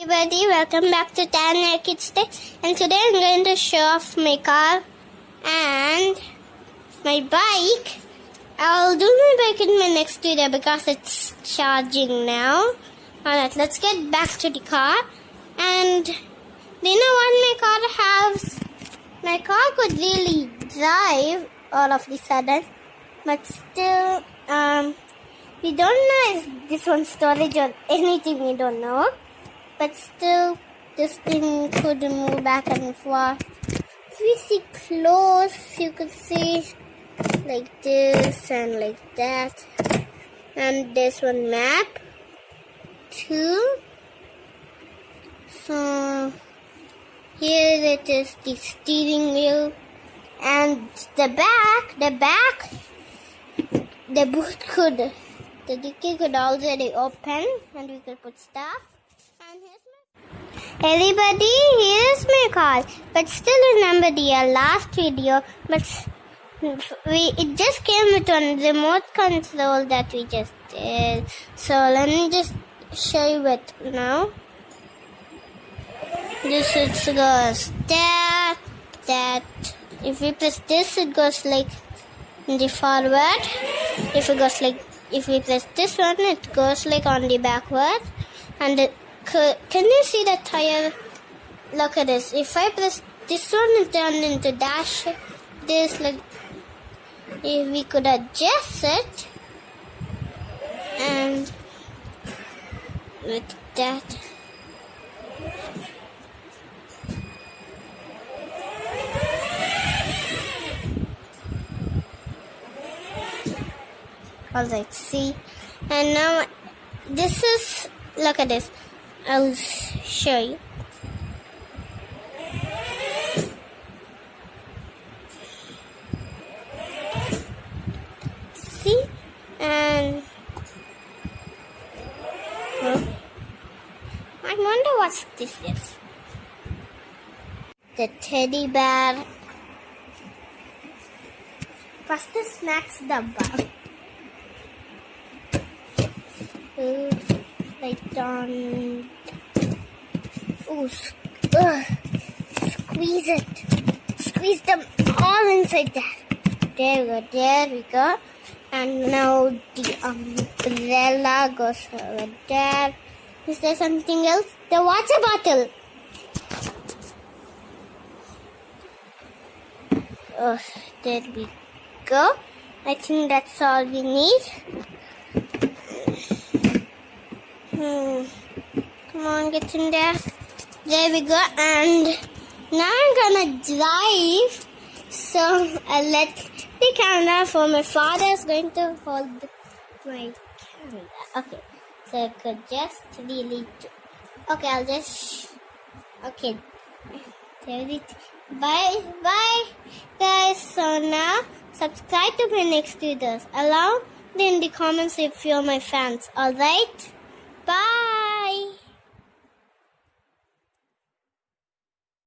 Everybody, welcome back to Tan Kids Day, and today I'm going to show off my car and my bike. I'll do my bike in my next video because it's charging now. Alright, let's get back to the car. And do you know what my car has? My car could really drive all of a sudden, but still, we don't know if this one's storage or anything, we don't know. But still, this thing could move back and forth. If we see close, you could see like this and like that. And there's one map too. So here it is, the steering wheel, and the boot could, the dicky could already open, and we could put stuff. And everybody, here's my car. But still remember the last video, but it just came with one remote control that we just did. So let me just show you it now. This it goes there, that. If we press this, it goes like in the forward. If we press this one, it goes like on the backward. And can you see the tire? Look at this. If I press this one, it turns into dash. This, like, if we could adjust it, and with that. Alright, see, and now this is, look at this, I'll show you. See, and I wonder what this is. The teddy bear. First the snacks dabba. Like on, squeeze it, squeeze them all inside there. There we go. And now the umbrella goes over there. Is there something else? The water bottle. Oh, there we go. I think that's all we need. Come on, get in there. There we go. And now I'm gonna drive. So I'll let the camera for my father is going to hold my camera. Okay. So I could just really do. Okay, I'll just. Okay. Bye guys. So now subscribe to my next videos. Allow in the comments if you're my fans. Alright? Bye.